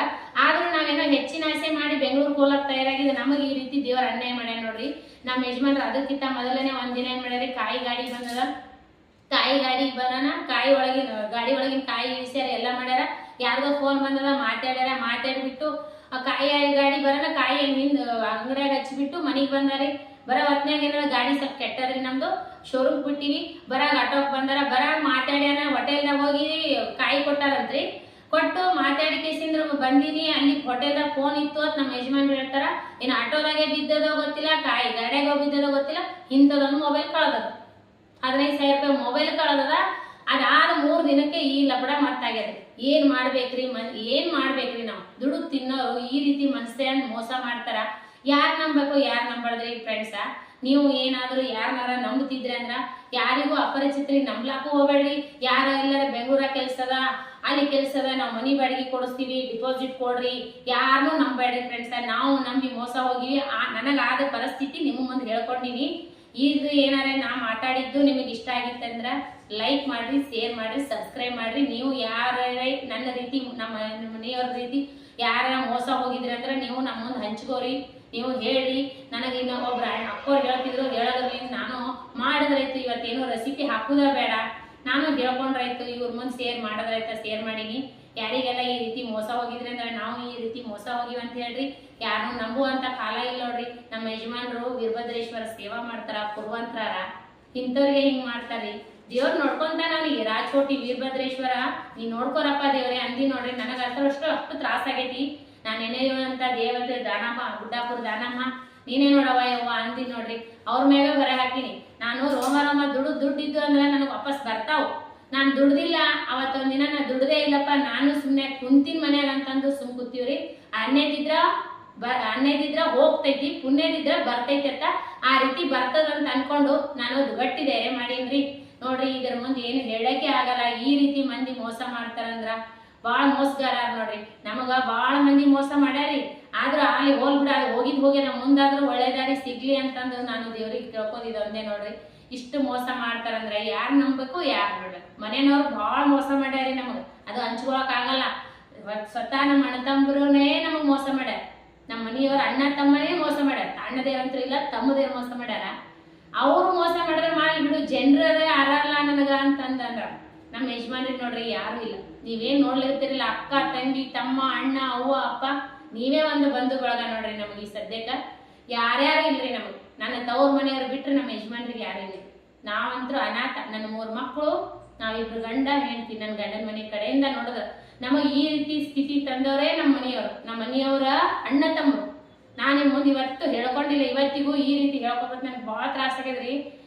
ಆದ್ರೂ ನಾವೇನೋ ಹೆಚ್ಚಿನ ಆಸೆ ಮಾಡಿ ಬೆಂಗಳೂರಿಗೆ ಹೋಗಕ್ ತಯಾರಾಗಿದೆ. ನಮಗೆ ಈ ರೀತಿ ದೇವರ ಅನ್ಯಾಯ ಮಾಡ್ಯಾನ ನೋಡ್ರಿ. ನಮ್ಮ ಯಜಮಾನ್ರು ಅದಕ್ಕಿಂತ ಮೊದಲನೇ ಒಂದಿನ ಏನ್ ಮಾಡ್ಯಾರಿ, ಕಾಯಿ ಗಾಡಿ ಬಂದದ, ಕಾಯಿ ಗಾಡಿ ಬರೋಣ, ಗಾಡಿ ಒಳಗಿನ ಕಾಯಿ ಇಳಿಸ್ಯಾರ, ಎಲ್ಲ ಮಾಡ್ಯಾರ. ಯಾರ್ದೋ ಫೋನ್ ಬಂದದ, ಮಾತಾಡಿಬಿಟ್ಟು ಆ ಕಾಯಿ ಗಾಡಿ ಬರೋಣ, ಕಾಯಿ ಹಿಂದ್ ಅಂಗಡಿಯಾಗ ಹಚ್ಚಿಬಿಟ್ಟು ಮನೆಗೆ ಬಂದಾರಿ. ಬರೋ ಹೊತ್ನ್ಯಾಗ ಏನಾರ ಗಾಡಿ ಸ್ವಲ್ಪ ಕೆಟ್ಟದ್ರಿ, ನಮ್ದು ಶೋರೂಮ್ ಬಿಟ್ಟಿವಿ. ಬರಾಗ ಆಟೋಕ್ ಬಂದಾರ, ಮಾತಾಡ್ಯಾನ, ಹೋಟೆಲ್ದಾಗ ಹೋಗಿ ಕಾಯಿ ಕೊಟ್ಟಾರಂತ್ರಿ. ಕೊಟ್ಟು ಮಾತಾಡಿ ಕೇಸಿಂದ್ರ ಬಂದಿನಿ. ಅಲ್ಲಿ ಹೋಟೆಲ್ದಾಗ ಫೋನ್ ಇತ್ತು ಅಂತ ನಮ್ಮ ಯಜಮಾನ್ರು ಹೇಳ್ತಾರ. ಏನ್ ಆಟೋದಾಗೆ ಬಿದ್ದದೋ ಗೊತ್ತಿಲ್ಲ, ಕಾಯಿ ಗಾಡಿಯಾಗ ಬಿದ್ದದೋ ಗೊತ್ತಿಲ್ಲ, ಇಂಥದೊಂದು ಮೊಬೈಲ್ ಕಳದದ, 15,000 ರೂಪಾಯಿ ಮೊಬೈಲ್ ಕಳದದ. ಅದಾದ 3 ದಿನಕ್ಕೆ ಈ ಲಪಡ ಮತ್ತಾಗ್ಯದ. ಏನ್ ಮಾಡ್ಬೇಕ್ರಿ ನಾವು ದುಡ್ಡು ತಿನ್ನೋರು ಈ ರೀತಿ ಮನುಷ್ಯನ್ ಮೋಸ ಮಾಡ್ತಾರ. ಯಾರ್ ನಂಬಬೇಕು ಯಾರ್ ನಂಬಾರ್ದ್ರಿ ಫ್ರೆಂಡ್ಸ. ನೀವು ಏನಾದ್ರು ಯಾರನ್ನಾರ ನಂಬುತ್ತಿದ್ರಿ ಅಂದ್ರ ಯಾರಿಗೂ ಅಪರಿಚಿತರಿಗೆ ನಂಬ್ಲಾಕು ಹೋಗ್ಬೇಡ್ರಿ. ಯಾರ ಎಲ್ಲರ ಬೆಂಗಳೂರಾಗ ಕೆಲ್ಸದ, ಅಲ್ಲಿ ಕೆಲ್ಸದ, ನಾವು ಮನಿ ಬಾಡಿಗೆ ಕೊಡಿಸ್ತೀವಿ, ಡಿಪಾಸಿಟ್ ಕೊಡ್ರಿ, ಯಾರನ್ನೂ ನಂಬೇಡ್ರಿ ಫ್ರೆಂಡ್ಸ. ನಾವು ನಂಬಿ ಮೋಸ ಹೋಗಿವಿ. ನನಗಾದ ಪರಿಸ್ಥಿತಿ ನಿಮ್ಮ ಮುಂದೆ ಹೇಳ್ಕೊಂಡಿನಿ. ಇದು ಏನಾರ ನಾ ಮಾತಾಡಿದ್ದು ನಿಮಗೆ ಇಷ್ಟ ಆಗಿತ್ತಂದ್ರ ಲೈಕ್ ಮಾಡ್ರಿ, ಶೇರ್ ಮಾಡ್ರಿ, ಸಬ್ಸ್ಕ್ರೈಬ್ ಮಾಡ್ರಿ. ನೀವು ಯಾರ ನನ್ನ ರೀತಿ ನಮ್ಮ ಮನೆಯವ್ರ ರೀತಿ ಯಾರ ಮೋಸ ಹೋಗಿದ್ರಿ ಅಂದ್ರೆ ನೀವು ನಮ್ಮ ಮುಂದೆ ಹಂಚ್ಕೋರಿ, ನೀವು ಹೇಳಿ. ನನಗೆ ಇನ್ನೊಬ್ಬೊಬ್ರು ಅಕ್ಕೋರು ಹೇಳ್ತಿದ್ರು, ಹೇಳೋದ್ರಲ್ಲಿ ನಾನು ಮಾಡಿದ್ರಾಯ್ತು, ಇವತ್ತೇನು ರೆಸಿಪಿ ಹಾಕುದ ಬೇಡ, ನಾನು ಹೇಳ್ಕೊಂಡ್ರಾಯ್ತು, ಇವ್ರ ಮುಂದೆ ಶೇರ್ ಮಾಡೋದ್ರಾಯ್ತ ಶೇರ್ ಮಾಡೀನಿ. ಯಾರಿಗೆಲ್ಲ ಈ ರೀತಿ ಮೋಸ ಹೋಗಿದ್ರಿ ಅಂದ್ರೆ ನಾವು ಈ ರೀತಿ ಮೋಸ ಹೋಗಿವಿ ಅಂತ ಹೇಳ್ರಿ. ಯಾರನ್ನು ನಂಬುವಂತ ಕಾಲ ಇಲ್ಲ ನೋಡ್ರಿ. ನಮ್ಮ ಯಜಮಾನ್ರು ವೀರಭದ್ರೇಶ್ವರ ಸೇವಾ ಮಾಡ್ತಾರ, ಪುರುವಂತರ, ಇಂಥವ್ರಿಗೆ ಹಿಂಗ್ ಮಾಡ್ತಾರ್ರಿ. ದೇವ್ರು ನೋಡ್ಕೊಂತಾನ ಅವನಿಗೆ. ರಾಜಕೋಟಿ ವೀರಭದ್ರೇಶ್ವರ ನೀ ನೋಡ್ಕೊರಪ್ಪ ದೇವ್ರೆ ಅಂದಿ ನೋಡ್ರಿ. ನನಗೆ ಅಷ್ಟು ತ್ರಾಸಾಗೈತಿ. ನಾನು ನೆನೆಯುವಂತ ದೇವತೆ ದಾನಮ್ಮ, ಗುಡ್ಡಾಪುರ ದಾನಮ್ಮ, ನೀನೇ ನೋಡವ ಯವ್ವ ಅಂದಿ ನೋಡ್ರಿ. ಅವ್ರ ಮ್ಯಾಗ ಬರ ಹಾಕಿನಿ. ನಾನು ರೋಮ ದುಡ್ಡಿದ್ದು ಅಂದ್ರೆ ನನಗೆ ವಾಪಸ್ ಬರ್ತಾವ್. ನಾನು ದುಡ್ದಿಲ್ಲ ಅವತ್ತೊಂದಿನ ನಾ ದುಡ್ದೇ ಇಲ್ಲಪ್ಪ, ನಾನು ಸುಮ್ಮನೆ ಕುಂತಿನ ಮನ್ಯಾಗ ಅಂತಂದು ಸುಮ್ ಕೂತೀವ್ರಿ. ಅನ್ನೇದಿದ್ರ ಹೋಗ್ತೈತಿ, ಪುಣ್ಯದಿದ್ರ ಬರ್ತೈತಿ ಅಂತ ಆ ರೀತಿ ಬರ್ತದಂತ ಅನ್ಕೊಂಡು ನಾನು ಗಟ್ಟಿ ಧೈರ್ಯ ಮಾಡೀನ್ರಿ. ನೋಡ್ರಿ ಇದ್ರ ಮುಂದೆ ಏನು ಹೇಳಕ್ಕೆ ಆಗಲ್ಲ. ಈ ರೀತಿ ಮಂದಿ ಮೋಸ ಮಾಡ್ತಾರಂದ್ರ ಬಾಳ ಮೋಸಗಾರ ನೋಡ್ರಿ. ನಮಗ ಬಾಳ ಮಂದಿ ಮೋಸ ಮಾಡ್ಯಾರಿ. ಆದ್ರ ಅಲ್ಲಿ ಹೋಗ್ಬಿಡ, ಅದು ಹೋಗ್ಯದ ಮುಂದಾದ್ರೂ ಒಳ್ಳೆ ದಾರಿ ಸಿಗ್ಲಿ ಅಂತಂದು ನಾನು ದೇವ್ರಿಗೆ ಕೇಳ್ಕೋದಿದ್ ಒಂದೇ ನೋಡ್ರಿ. ಇಷ್ಟು ಮೋಸ ಮಾಡ್ತಾರಂದ್ರ ಯಾರ್ ನಂಬಬೇಕು ಯಾರ್ ಬಿಡ್ಬೇಕು. ಮನೇನವ್ರು ಬಾಳ ಮೋಸ ಮಾಡ್ಯಾರಿ ನಮಗ, ಅದು ಹಂಚ್ಕೊಳಕ್ ಆಗಲ್ಲ. ಸ್ವತಃ ನಮ್ಮ ಅಣ್ಣ ತಮ್ಮರೇ ನಮಗ್ ಮೋಸ ಮಾಡ್ಯಾರ. ನಮ್ಮ ಮನೆಯವ್ರ ಅಣ್ಣ ತಮ್ಮನೇ ಮೋಸ ಮಾಡ್ಯಾರ. ಅಣ್ಣದೇವಂತೂ ಇಲ್ಲ, ತಮ್ಮದೇವ್ ಮೋಸ ಮಾಡ್ಯಾರ. ಅವ್ರು ಮೋಸ ಮಾಡಿದ್ರೆ ಮಾಡಿ ಬಿಡು, ಜನರೇ ಅರಲ್ಲ ನನಗ ಅಂತಂದ್ರ ನಮ್ಮ ಯಜಮಾನ್ರಿಗೆ ನೋಡ್ರಿ ಯಾರು ಇಲ್ಲ. ನೀವೇನ್ ನೋಡ್ಲಿರ್ತಿರಲ್ಲ, ಅಕ್ಕ ತಂಗಿ ತಮ್ಮ ಅಣ್ಣ ಅವ್ವ ಅಪ್ಪ ನೀವೇ ಒಂದು ಬಂಧು ಬಳಗ ನೋಡ್ರಿ. ನಮಗೆ ಈ ಸದ್ಯಕ್ಕ ಯಾರ್ಯಾರು ಇಲ್ರಿ ನಮಗ್. ನನ್ನ ತವ್ರ ಮನೆಯವ್ರು ಬಿಟ್ರೆ ನಮ್ಮ ಯಜಮಾನ್ರಿಗೆ ಯಾರು ಇಲ್ಲ. ನಾವಂತೂ ಅನಾಥ. ನನ್ನ 3 ಮಕ್ಕಳು, ನಾವಿಬ್ರು ಗಂಡ ಹೆಂಡ್ತಿ. ನನ್ನ ಗಂಡನ ಮನೆ ಕಡೆಯಿಂದ ನೋಡಿದ್ರ ನಮಗ್ ಈ ರೀತಿ ಸ್ಥಿತಿ ತಂದವರೇ ನಮ್ಮ ಮನೆಯವರು, ನಮ್ಮ ಮನೆಯವರ ಅಣ್ಣ ತಮ್ಮರು. ನಾನು ಮುಂದೆ ಇವತ್ತು ಹೇಳ್ಕೊಂಡಿಲ್ಲ, ಇವತ್ತಿಗೂ ಈ ರೀತಿ ಹೇಳ್ಕೊಬೇಕು. ನನಗೆ ಭಾಳ ತ್ರಾಸ ಆಗ್ಯದ್ರಿ.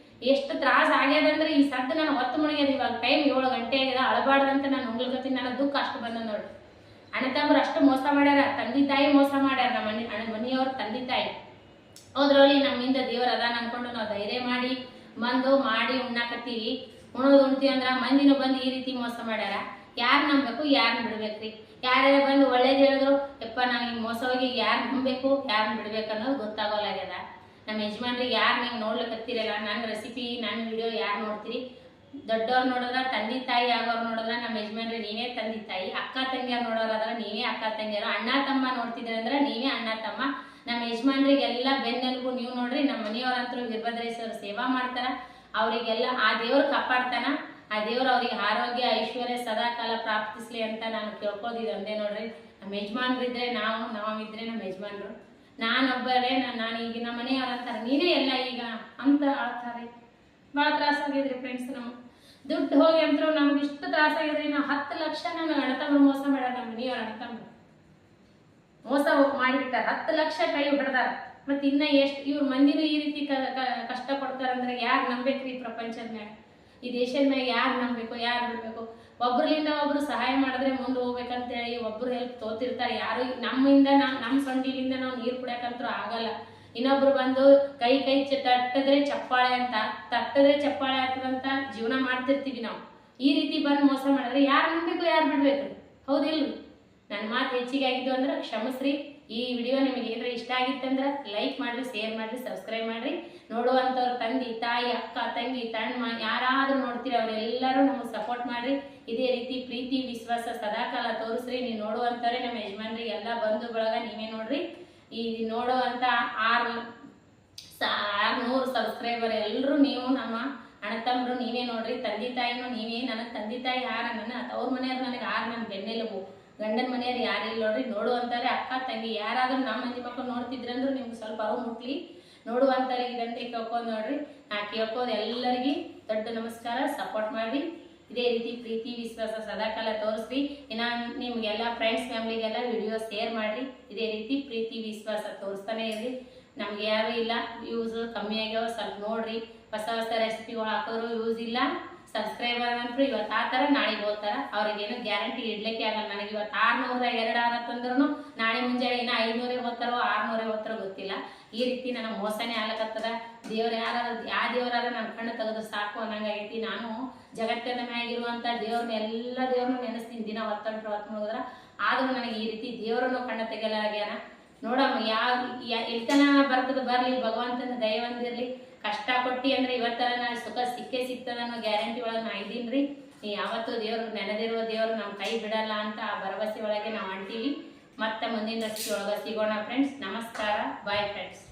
ಎಷ್ಟು ತ್ರಾಸ ಆಗ್ಯದಂದ್ರೆ ಈ ಸದ್ದು ನಾನು ಹೊತ್ತು ಮುಣಿಗ್ಯದ. ಇವಾಗ ಟೈಮ್ 7 ಗಂಟೆ ಆಗ್ಯದ. ಅಳಬಾರ್ದಂತ ನಾನು ಉಂಗ್ಲಕತ್ತೀನಿ. ನನ್ನ ದುಃಖ ಅಷ್ಟು ಬಂದ ನೋಡ್ರಿ. ಅಣ್ಣ ತಮ್ಮರು ಅಷ್ಟು ಮೋಸ ಮಾಡ್ಯಾರ. ತಂದೆ ತಾಯಿ ಮೋಸ ಮಾಡ್ಯಾರ. ನಮ್ಮ ಮನೆಯವ್ರ ತಂದೆ ತಾಯಿ ಹೋದ್ರಲ್ಲಿ ನಮ್ಮಿಂದ ದೇವ್ರ ಅದಾನ ಅನ್ಕೊಂಡು ನಾವು ಧೈರ್ಯ ಮಾಡಿ ಮಾಡಿ ಉಣ್ಣಾಕತ್ತೀವಿ. ಉಣ್ತೀವಿ ಅಂದ್ರ ಮಂದಿನೂ ಬಂದು ಈ ರೀತಿ ಮೋಸ ಮಾಡ್ಯಾರ. ಯಾರು ನಂಬಬೇಕು ಯಾರನ್ನ ಬಿಡ್ಬೇಕ್ರಿ? ಯಾರ್ಯಾರ ಬಂದು ಒಳ್ಳೇದು ಹೇಳಿದ್ರು ಯಪ್ಪ ನಾವು ಹಿಂಗೆ ಮೋಸ ಹೋಗಿ ಯಾರು ನಂಬಬೇಕು ಯಾರನ್ನ ಬಿಡ್ಬೇಕು ಅನ್ನೋದು ಗೊತ್ತಾಗೋಲಾಗ್ಯದ. ನಮ್ಮ ಯಜಮಾನ್ರಿಗೆ ಯಾರು ನೀವು ನೋಡ್ಲಿಕ್ಕತ್ತೀರಲ್ಲ, ನನ್ನ ರೆಸಿಪಿ ನನ್ನ ವಿಡಿಯೋ ಯಾರು ನೋಡ್ತೀರಿ? ದೊಡ್ಡವ್ರು ನೋಡಿದ್ರ, ತಂದೆ ತಾಯಿ ಆಗೋರು ನೋಡಿದ್ರ ನಮ್ಮ ಯಜಮಾನ್ರಿ ನೀವೇ ತಂದೆ ತಾಯಿ. ಅಕ್ಕ ತಂಗಿಯರು ನೋಡೋರಾದ್ರ ನೀವೇ ಅಕ್ಕ ತಂಗಿಯರು. ಅಣ್ಣ ತಮ್ಮ ನೋಡ್ತಿದ್ರೆ ಅಂದ್ರೆ ನೀವೇ ಅಣ್ಣ ತಮ್ಮ. ನಮ್ಮ ಯಜಮಾನ್ರಿಗೆಲ್ಲ ಬೆನ್ನೆಲುಬು ನೀವು ನೋಡ್ರಿ. ನಮ್ಮ ಮನೆಯವ್ರಂತರೂ ವೀರಭದ್ರೇಶ್ವರ ಸೇವಾ ಮಾಡ್ತಾರ. ಅವರಿಗೆಲ್ಲ ಆ ದೇವ್ರು ಕಾಪಾಡ್ತಾನ. ಆ ದೇವ್ರು ಅವ್ರಿಗೆ ಆರೋಗ್ಯ ಐಶ್ವರ್ಯ ಸದಾಕಾಲ ಪ್ರಾಪ್ತಿಸ್ಲಿ ಅಂತ ನಾನು ಕೇಳ್ಕೋದಿದ್ದು ಒಂದೇ ನೋಡ್ರಿ. ನಮ್ಮ ಯಜಮಾನ್ರಿದ್ರೆ ನಾವಿದ್ರೆ ನಮ್ಮ ಯಜಮಾನ್ರು, ನಾನೊಬ್ಬರೇ. ನಾನು ಈಗ ನಮ್ಮ ಮನೆಯವ್ರ ಅಂತಾರೆ ನೀನೇ ಎಲ್ಲ ಈಗ ಅಂತ ಆಳ್ತಾರೆ. ಭಾಳ ತ್ರಾಸಾಗಿದ್ರಿ ಫ್ರೆಂಡ್ಸ್. ನಮಗೆ ದುಡ್ಡು ಹೋಗಿ ಅಂತರೂ ನಮ್ಗೆ ಇಷ್ಟು ತ್ರಾಸಾಗಿದ್ರಿ. ನಾವು 10 ಲಕ್ಷ ನನ್ನ ಅಣ್ಣತಮ್ಮರು ಮೋಸ ಮಾಡ್ಯಾರ. ನಮ್ಮ ಮನೆಯವ್ರ ಅಣ್ಣತಮ್ಮರು ಮೋಸ ಮಾಡಿಬಿಟ್ಟಾರ. 10 ಲಕ್ಷ ಕೈ ಬಿಡ್ದಾರ. ಮತ್ತೆ ಇನ್ನ ಎಷ್ಟು ಇವ್ರ ಮಂದಿನೂ ಈ ರೀತಿ ಕಷ್ಟ ಕೊಡ್ತಾರಂದ್ರೆ ಯಾರು ನಂಬೇಕ್ರಿ? ಈ ಪ್ರಪಂಚದ ಮ್ಯಾಗ, ಈ ದೇಶದ ಮ್ಯಾಗ ಯಾರು ನಂಬಬೇಕು ಯಾರು ಬಿಡ್ಬೇಕು? ಒಬ್ರಲಿಂದ ಒಬ್ರು ಸಹಾಯ ಮಾಡಿದ್ರೆ ಮುಂದೆ ಹೋಗ್ಬೇಕಂತೇಳಿ ಒಬ್ರು ಹೆಲ್ಪ್ ತೋತಿರ್ತಾರೆ. ಯಾರು ನಮ್ಮಿಂದ ನಮ್ಮ ಸೊಂಡಿಲಿಂದ ನಾವು ನೀರು ಕುಡಿಯಕಂತೂ ಆಗಲ್ಲ. ಇನ್ನೊಬ್ರು ಬಂದು ಕೈ ತಟ್ಟಿದ್ರೆ ಚಪ್ಪಾಳೆ ಅಂತ, ತಟ್ಟಿದ್ರೆ ಚಪ್ಪಾಳೆ ಆಗ್ತದಂತ ಜೀವನ ಮಾಡ್ತಿರ್ತೀವಿ ನಾವು. ಈ ರೀತಿ ಬಂದು ಮೋಸ ಮಾಡಿದ್ರೆ ಯಾರು ನಂಬಬೇಕು ಯಾರು ಬಿಡ್ಬೇಕು? ಹೌದಿಲ್ರಿ? ನನ್ನ ಮಾತು ಹೆಚ್ಚಿಗೆ ಆಗಿದ್ದು ಅಂದ್ರೆ ಕ್ಷಮಿಸ್ರಿ. ಈ ವಿಡಿಯೋ ನಿಮಗೆ ಏನಾರ ಇಷ್ಟ ಆಗಿತ್ತಂದ್ರೆ ಲೈಕ್ ಮಾಡ್ರಿ, ಶೇರ್ ಮಾಡ್ರಿ, ಸಬ್ಸ್ಕ್ರೈಬ್ ಮಾಡ್ರಿ. ನೋಡುವಂಥವ್ರು ತಂದೆ ತಾಯಿ ಅಕ್ಕ ತಂಗಿ ತಣ್ಣ ಯಾರಾದ್ರೂ ನೋಡ್ತೀರಿ ಅವರೆಲ್ಲರೂ ನಮಗೆ ಸಪೋರ್ಟ್ ಮಾಡ್ರಿ. ಇದೇ ರೀತಿ ಪ್ರೀತಿ ವಿಶ್ವಾಸ ಸದಾಕಾಲ ತೋರಿಸ್ರಿ. ನೀವು ನೋಡುವಂಥವ್ರೆ ನಮ್ಮ ಯಜಮಾನ್ರಿಗೆ ಎಲ್ಲ ಬಂಧು ಬಳಗ ನೀವೇ ನೋಡ್ರಿ. ಈ ನೋಡುವಂಥ 600 ಸಬ್ಸ್ಕ್ರೈಬರ್ ಎಲ್ಲರೂ ನೀವು ನಮ್ಮ ಅಣ್ಣತಮ್ಮರು ನೀವೇ ನೋಡ್ರಿ. ತಂದೆ ತಾಯಿನೂ ನೀವೇ. ನನಗೆ ತಂದೆ ತಾಯಿ ನನ್ನ ಅವ್ರ ಮನೆಯವ್ರು ನನಗೆ ನನ್ನ ಬೆನ್ನೆಲುಬು. ಗಂಡನ ಮನೆಯವ್ರು ಯಾರು ಇಲ್ಲ ನೋಡ್ರಿ. ನೋಡುವಂತಾರೆ ಅಕ್ಕ ತಂಗಿ ಯಾರಾದ್ರೂ ನಮ್ಮ ಮಂದಿ ಮಕ್ಕಳು ನೋಡ್ತಿದ್ರಂದ್ರೂ ನಿಮ್ಗೆ ಸ್ವಲ್ಪ ಅವು ಮುಟ್ಲಿ. ನೋಡುವಂತಾರೆ ಇದಂತೆ ಕೇಳ್ಕೊಂಡು ನೋಡ್ರಿ. ನಾ ಕೇಳ್ಕೋದು ಎಲ್ಲರಿಗೂ ದೊಡ್ಡ ನಮಸ್ಕಾರ. ಸಪೋರ್ಟ್ ಮಾಡಿ ಇದೇ ರೀತಿ ಪ್ರೀತಿ ವಿಶ್ವಾಸ ಸದಾಕಾಲ ತೋರಿಸ್ರಿ. ಇನ್ನು ನಿಮ್ಗೆಲ್ಲ ಫ್ರೆಂಡ್ಸ್ ಫ್ಯಾಮಿಲಿಗೆಲ್ಲ ವಿಡಿಯೋ ಶೇರ್ ಮಾಡ್ರಿ. ಇದೇ ರೀತಿ ಪ್ರೀತಿ ವಿಶ್ವಾಸ ತೋರಿಸ್ತಾನೆ ಇರ್ರಿ. ನಮ್ಗೆ ಯಾರು ಇಲ್ಲ, ವ್ಯೂಸ್ ಕಮ್ಮಿ ಆಗ್ಯಾವ, ಸ್ವಲ್ಪ ನೋಡ್ರಿ. ಹೊಸ ರೆಸಿಪಿಗಳು ಹಾಕೋರು ಯೂಸ್ ಇಲ್ಲ. ಸಬ್ಸ್ಕ್ರೈಬರ್ ಅಂತೂ ಇವತ್ತು ಆತರ ನಾಳೆಗೆ ಹೋಗ್ತಾರ. ಅವ್ರಿಗೇನು ಗ್ಯಾರಂಟಿ ಇಡ್ಲಿಕ್ಕೆ ಆಗಲ್ಲ. ನನಗೆ ಇವತ್ತು 600 2 ತಂದ್ರೂ ನಾಳೆ ಮುಂಜಾನೆ ಏನೋ 500 ಹೋಗ್ತಾರೋ 600 ಹೋಗ್ತಾರೋ ಗೊತ್ತಿಲ್ಲ. ಈ ರೀತಿ ನನಗೆ ಮೋಸನೇ ಆಗ್ಲಕತ್ತದ. ದೇವ್ರು ಯಾವ ದೇವರಾದ ನನ್ನ ಕಣ್ಣು ತೆಗೆದು ಸಾಕು ಅನ್ನಂಗಾಗೈತಿ. ನಾನು ಜಗತ್ತಿನ ಮ್ಯಾಗಿರುವಂಥ ದೇವ್ರನ್ನ ಎಲ್ಲ ದೇವ್ರನ್ನೂ ನೆನೆಸ್ತೀನಿ ದಿನ 10 ಹೋದ್ರ. ಆದ್ರೂ ನನಗೆ ಈ ರೀತಿ ದೇವ್ರನ್ನು ಕಣ್ಣು ತೆಗೆಲಾಗ್ಯಾನ. ನೋಡಮ್ಮ ಎಲ್ತನ ಬರ್ತದ ಬರ್ಲಿ, ಭಗವಂತನ ದಯವಂದಿರ್ಲಿ. ಕಷ್ಟ ಕೊಟ್ಟಿ ಅಂದ್ರೆ ಇವತ್ತರ ನಾನು ಸುಖ ಸಿಗ್ತದ ಅನ್ನೋ ಗ್ಯಾರಂಟಿ ಒಳಗೆ ನಾ ಇದ್ದೀನ್ರಿ. ಯಾವತ್ತೂ ದೇವ್ರು ನೆನೆದಿರುವ ದೇವ್ರು ನಮ್ಮ ಕೈ ಬಿಡಲ್ಲ ಅಂತ ಆ ಭರವಸೆ ಒಳಗೆ ನಾವು ಅಂತೀವಿ. ಮತ್ತೆ ಮುಂದಿನ ರೆಸಿಪಿ ಒಳಗೆ ಸಿಗೋಣ ಫ್ರೆಂಡ್ಸ್. ನಮಸ್ಕಾರ, ಬಾಯ್ ಫ್ರೆಂಡ್ಸ್.